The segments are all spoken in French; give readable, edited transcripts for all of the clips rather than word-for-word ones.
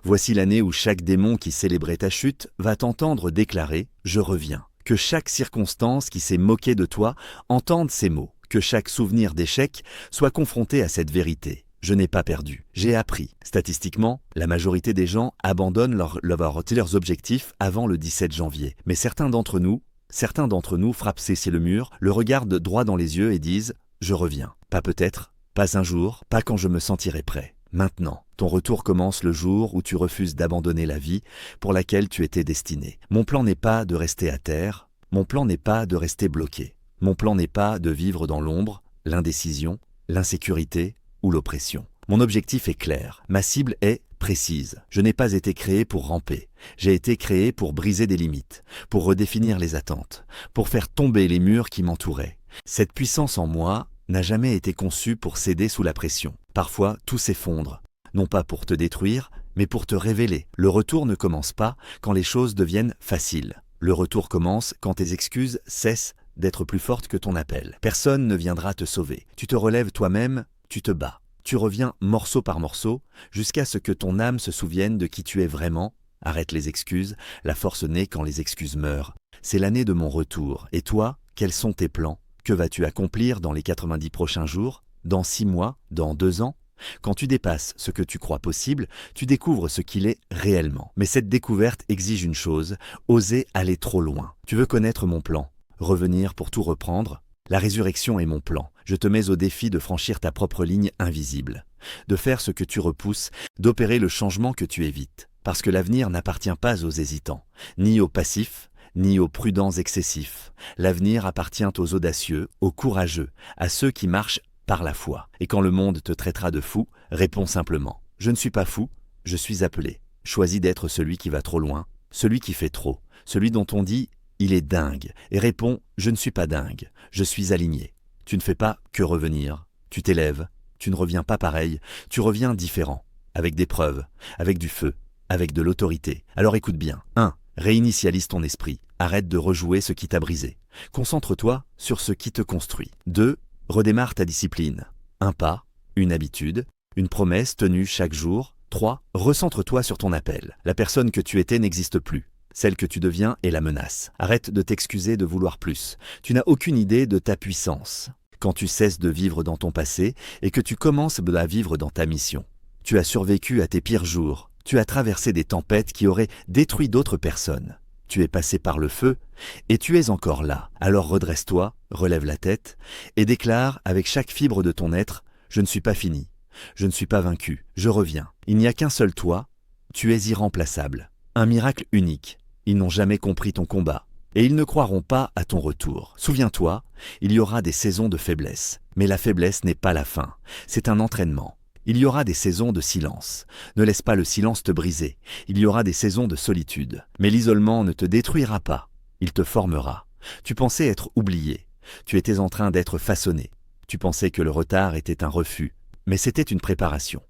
Voici l'année où chaque démon qui célébrait ta chute va t'entendre déclarer « Je reviens ». Que chaque circonstance qui s'est moquée de toi entende ces mots. Que chaque souvenir d'échec soit confronté à cette vérité. Je n'ai pas perdu, j'ai appris. Statistiquement, la majorité des gens abandonnent leurs objectifs avant le 17 janvier. Mais certains d'entre nous frappent cesser le mur, le regardent droit dans les yeux et disent « Je reviens ». Pas peut-être, pas un jour, pas quand je me sentirai prêt. Maintenant, ton retour commence le jour où tu refuses d'abandonner la vie pour laquelle tu étais destiné. Mon plan n'est pas de rester à terre, mon plan n'est pas de rester bloqué. Mon plan n'est pas de vivre dans l'ombre, l'indécision, l'insécurité ou l'oppression. Mon objectif est clair, ma cible est précise. Je n'ai pas été créé pour ramper. J'ai été créé pour briser des limites, pour redéfinir les attentes, pour faire tomber les murs qui m'entouraient. Cette puissance en moi n'a jamais été conçue pour céder sous la pression. Parfois, tout s'effondre, non pas pour te détruire, mais pour te révéler. Le retour ne commence pas quand les choses deviennent faciles. Le retour commence quand tes excuses cessent d'être plus forte que ton appel. Personne ne viendra te sauver. Tu te relèves toi-même, tu te bats. Tu reviens morceau par morceau jusqu'à ce que ton âme se souvienne de qui tu es vraiment. Arrête les excuses, la force naît quand les excuses meurent. C'est l'année de mon retour. Et toi, quels sont tes plans? Que vas-tu accomplir dans les 90 prochains jours? Dans 6 mois? Dans 2 ans? Quand tu dépasses ce que tu crois possible, tu découvres ce qu'il est réellement. Mais cette découverte exige une chose, oser aller trop loin. Tu veux connaître mon plan? Revenir pour tout reprendre? La résurrection est mon plan. Je te mets au défi de franchir ta propre ligne invisible, de faire ce que tu repousses, d'opérer le changement que tu évites. Parce que l'avenir n'appartient pas aux hésitants, ni aux passifs, ni aux prudents excessifs. L'avenir appartient aux audacieux, aux courageux, à ceux qui marchent par la foi. Et quand le monde te traitera de fou, réponds simplement « Je ne suis pas fou, je suis appelé ». Choisis d'être celui qui va trop loin, celui qui fait trop, celui dont on dit « Il est dingue » et réponds « Je ne suis pas dingue, je suis aligné ». Tu ne fais pas que revenir, tu t'élèves, tu ne reviens pas pareil, tu reviens différent, avec des preuves, avec du feu, avec de l'autorité. Alors écoute bien. 1. Réinitialise ton esprit, arrête de rejouer ce qui t'a brisé. Concentre-toi sur ce qui te construit. 2. Redémarre ta discipline. Un pas, une habitude, une promesse tenue chaque jour. 3. Recentre-toi sur ton appel. La personne que tu étais n'existe plus. Celle que tu deviens est la menace. Arrête de t'excuser de vouloir plus. Tu n'as aucune idée de ta puissance. Quand tu cesses de vivre dans ton passé et que tu commences à vivre dans ta mission. Tu as survécu à tes pires jours. Tu as traversé des tempêtes qui auraient détruit d'autres personnes. Tu es passé par le feu et tu es encore là. Alors redresse-toi, relève la tête et déclare avec chaque fibre de ton être « Je ne suis pas fini. Je ne suis pas vaincu. Je reviens. Il n'y a qu'un seul toi. Tu es irremplaçable. Un miracle unique. Ils n'ont jamais compris ton combat. Et ils ne croiront pas à ton retour. Souviens-toi, il y aura des saisons de faiblesse. Mais la faiblesse n'est pas la fin. C'est un entraînement. Il y aura des saisons de silence. Ne laisse pas le silence te briser. Il y aura des saisons de solitude. Mais l'isolement ne te détruira pas. Il te formera. Tu pensais être oublié. Tu étais en train d'être façonné. Tu pensais que le retard était un refus. Mais c'était une préparation.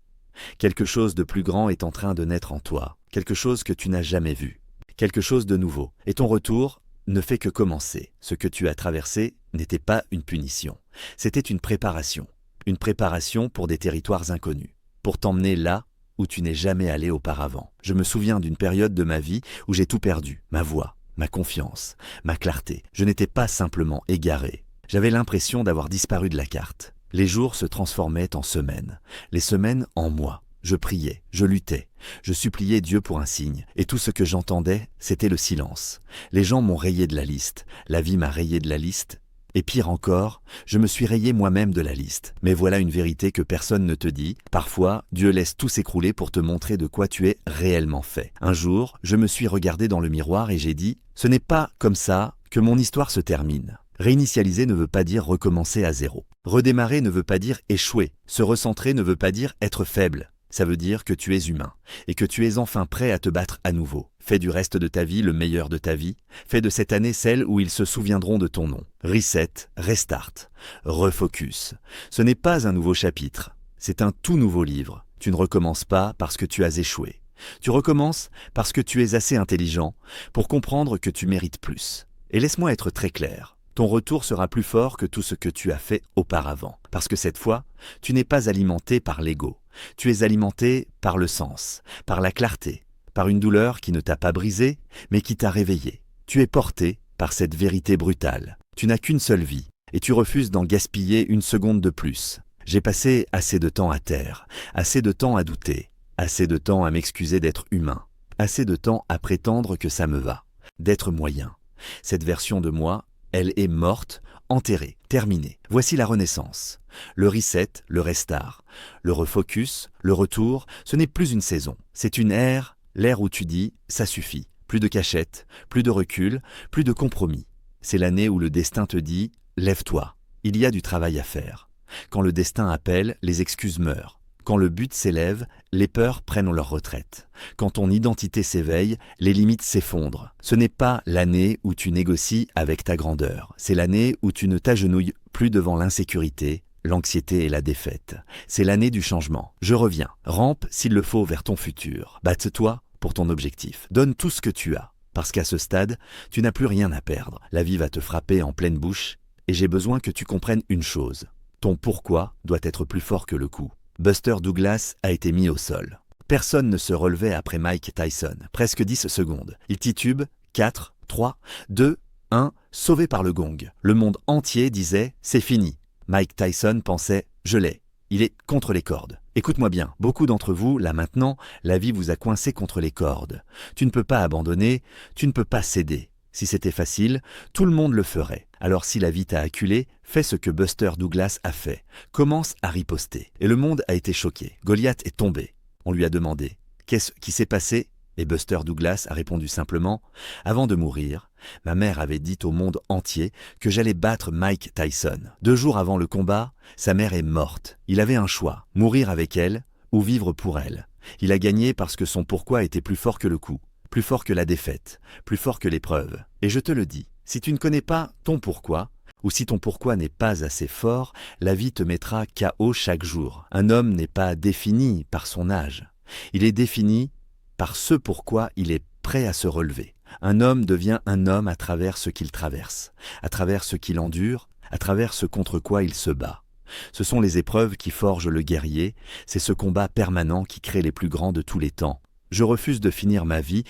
Quelque chose de plus grand est en train de naître en toi. Quelque chose que tu n'as jamais vu. Quelque chose de nouveau. Et ton retour ne fait que commencer. Ce que tu as traversé n'était pas une punition. C'était une préparation. Une préparation pour des territoires inconnus. Pour t'emmener là où tu n'es jamais allé auparavant. Je me souviens d'une période de ma vie où j'ai tout perdu. Ma voix, ma confiance, ma clarté. Je n'étais pas simplement égaré. J'avais l'impression d'avoir disparu de la carte. Les jours se transformaient en semaines. Les semaines en mois. Je priais, je luttais, je suppliais Dieu pour un signe, et tout ce que j'entendais, c'était le silence. Les gens m'ont rayé de la liste, la vie m'a rayé de la liste, et pire encore, je me suis rayé moi-même de la liste. Mais voilà une vérité que personne ne te dit. Parfois, Dieu laisse tout s'écrouler pour te montrer de quoi tu es réellement fait. Un jour, je me suis regardé dans le miroir et j'ai dit « Ce n'est pas comme ça que mon histoire se termine ». Réinitialiser ne veut pas dire recommencer à zéro. Redémarrer ne veut pas dire échouer. Se recentrer ne veut pas dire être faible. Ça veut dire que tu es humain et que tu es enfin prêt à te battre à nouveau. Fais du reste de ta vie le meilleur de ta vie. Fais de cette année celle où ils se souviendront de ton nom. Reset, restart, refocus. Ce n'est pas un nouveau chapitre, c'est un tout nouveau livre. Tu ne recommences pas parce que tu as échoué. Tu recommences parce que tu es assez intelligent pour comprendre que tu mérites plus. Et laisse-moi être très clair. Ton retour sera plus fort que tout ce que tu as fait auparavant. Parce que cette fois, tu n'es pas alimenté par l'ego. Tu es alimenté par le sens, par la clarté, par une douleur qui ne t'a pas brisé, mais qui t'a réveillé. Tu es porté par cette vérité brutale. Tu n'as qu'une seule vie, et tu refuses d'en gaspiller une seconde de plus. J'ai passé assez de temps à terre, assez de temps à douter, assez de temps à m'excuser d'être humain, assez de temps à prétendre que ça me va, d'être moyen. Cette version de moi, elle est morte, enterrée, terminée. Voici la renaissance. Le reset, le restart, le refocus, le retour, ce n'est plus une saison. C'est une ère, l'ère où tu dis « ça suffit ». Plus de cachette, plus de recul, plus de compromis. C'est l'année où le destin te dit « lève-toi ». Il y a du travail à faire. Quand le destin appelle, les excuses meurent. Quand le but s'élève, les peurs prennent leur retraite. Quand ton identité s'éveille, les limites s'effondrent. Ce n'est pas l'année où tu négocies avec ta grandeur. C'est l'année où tu ne t'agenouilles plus devant l'insécurité, l'anxiété et la défaite. C'est l'année du changement. Je reviens. Rampe, s'il le faut, vers ton futur. Batte-toi pour ton objectif. Donne tout ce que tu as. Parce qu'à ce stade, tu n'as plus rien à perdre. La vie va te frapper en pleine bouche et j'ai besoin que tu comprennes une chose. Ton pourquoi doit être plus fort que le coup. Buster Douglas a été mis au sol. Personne ne se relevait après Mike Tyson. Presque 10 secondes. Il titube. 4, 3, 2, 1, sauvé par le gong. Le monde entier disait « c'est fini ». Mike Tyson pensait « je l'ai ». Il est contre les cordes. Écoute-moi bien, beaucoup d'entre vous, là maintenant, la vie vous a coincé contre les cordes. Tu ne peux pas abandonner, tu ne peux pas céder. Si c'était facile, tout le monde le ferait. Alors si la vie t'a acculé, fais ce que Buster Douglas a fait. Commence à riposter. Et le monde a été choqué. Goliath est tombé. On lui a demandé « Qu'est-ce qui s'est passé ?» Et Buster Douglas a répondu simplement « Avant de mourir, ma mère avait dit au monde entier que j'allais battre Mike Tyson. 2 jours avant le combat, sa mère est morte. Il avait un choix, mourir avec elle ou vivre pour elle. Il a gagné parce que son pourquoi était plus fort que le coup, plus fort que la défaite, plus fort que l'épreuve. Et je te le dis, si tu ne connais pas ton pourquoi, ou si ton pourquoi n'est pas assez fort, la vie te mettra KO chaque jour. Un homme n'est pas défini par son âge. Il est défini par ce pourquoi il est prêt à se relever. Un homme devient un homme à travers ce qu'il traverse, à travers ce qu'il endure, à travers ce contre quoi il se bat. Ce sont les épreuves qui forgent le guerrier, c'est ce combat permanent qui crée les plus grands de tous les temps. Je refuse de finir ma vie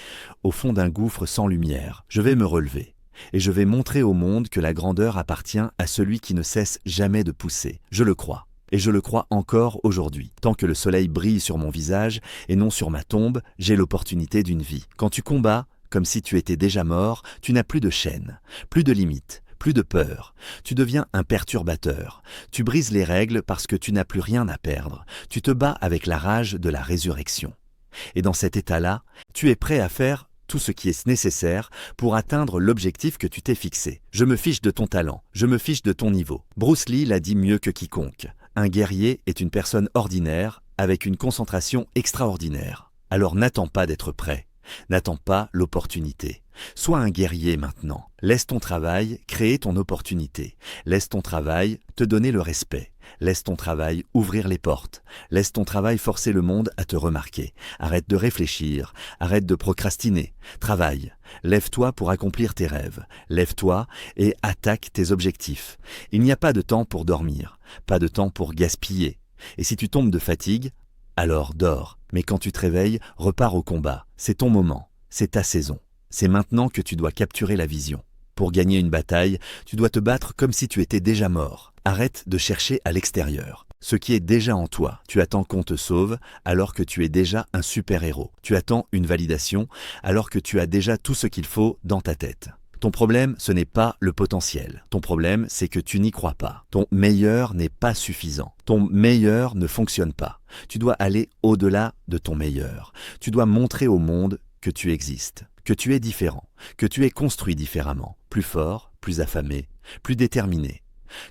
au fond d'un gouffre sans lumière. Je vais me relever. Et je vais montrer au monde que la grandeur appartient à celui qui ne cesse jamais de pousser. Je le crois. Et je le crois encore aujourd'hui. Tant que le soleil brille sur mon visage et non sur ma tombe, j'ai l'opportunité d'une vie. Quand tu combats, comme si tu étais déjà mort, tu n'as plus de chaîne, plus de limites, plus de peur. Tu deviens un perturbateur. Tu brises les règles parce que tu n'as plus rien à perdre. Tu te bats avec la rage de la résurrection. Et dans cet état-là, tu es prêt à faire tout ce qui est nécessaire pour atteindre l'objectif que tu t'es fixé. Je me fiche de ton talent, je me fiche de ton niveau. Bruce Lee l'a dit mieux que quiconque. Un guerrier est une personne ordinaire avec une concentration extraordinaire. Alors n'attends pas d'être prêt. N'attends pas l'opportunité. Sois un guerrier maintenant. Laisse ton travail créer ton opportunité. Laisse ton travail te donner le respect. Laisse ton travail ouvrir les portes. Laisse ton travail forcer le monde à te remarquer. Arrête de réfléchir. Arrête de procrastiner. Travaille. Lève-toi pour accomplir tes rêves. Lève-toi et attaque tes objectifs. Il n'y a pas de temps pour dormir. Pas de temps pour gaspiller. Et si tu tombes de fatigue, alors dors. Mais quand tu te réveilles, repars au combat. C'est ton moment. C'est ta saison. C'est maintenant que tu dois capturer la vision. Pour gagner une bataille, tu dois te battre comme si tu étais déjà mort. Arrête de chercher à l'extérieur. Ce qui est déjà en toi, tu attends qu'on te sauve alors que tu es déjà un super-héros. Tu attends une validation alors que tu as déjà tout ce qu'il faut dans ta tête. Ton problème, ce n'est pas le potentiel. Ton problème, c'est que tu n'y crois pas. Ton meilleur n'est pas suffisant. Ton meilleur ne fonctionne pas. Tu dois aller au-delà de ton meilleur. Tu dois montrer au monde que tu existes, que tu es différent, que tu es construit différemment, plus fort, plus affamé, plus déterminé.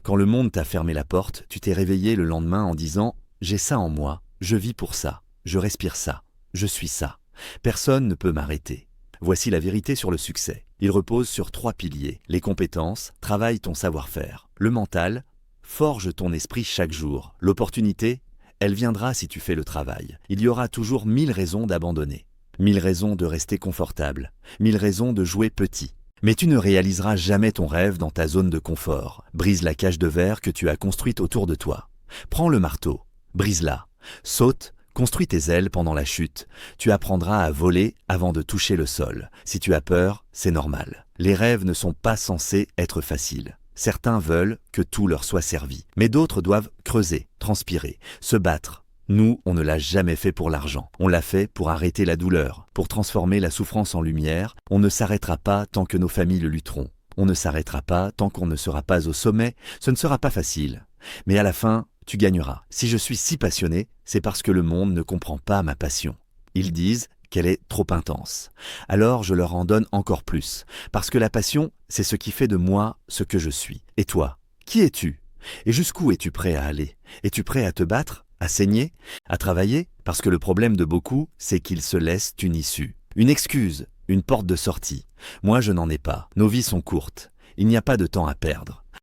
Quand le monde t'a fermé la porte, tu t'es réveillé le lendemain en disant « J'ai ça en moi, je vis pour ça, je respire ça, je suis ça. Personne ne peut m'arrêter. » Voici la vérité sur le succès. Il repose sur 3 piliers. Les compétences, travaille ton savoir-faire. Le mental, forge ton esprit chaque jour. L'opportunité, elle viendra si tu fais le travail. Il y aura toujours 1000 raisons d'abandonner. 1000 raisons de rester confortable. 1000 raisons de jouer petit. Mais tu ne réaliseras jamais ton rêve dans ta zone de confort. Brise la cage de verre que tu as construite autour de toi. Prends le marteau, brise-la, saute, construis tes ailes pendant la chute. Tu apprendras à voler avant de toucher le sol. Si tu as peur, c'est normal. Les rêves ne sont pas censés être faciles. Certains veulent que tout leur soit servi, mais d'autres doivent creuser, transpirer, se battre. Nous, on ne l'a jamais fait pour l'argent. On l'a fait pour arrêter la douleur, pour transformer la souffrance en lumière. On ne s'arrêtera pas tant que nos familles le lutteront. On ne s'arrêtera pas tant qu'on ne sera pas au sommet. Ce ne sera pas facile. Mais à la fin, tu gagneras. Si je suis si passionné, c'est parce que le monde ne comprend pas ma passion. Ils disent qu'elle est trop intense. Alors je leur en donne encore plus. Parce que la passion, c'est ce qui fait de moi ce que je suis. Et toi, qui es-tu? Et jusqu'où es-tu prêt à aller? Es-tu prêt à te battre? À saigner? À travailler? Parce que le problème de beaucoup, c'est qu'ils se laissent une issue. Une excuse, une porte de sortie. Moi, je n'en ai pas. Nos vies sont courtes. Il n'y a pas de temps à perdre.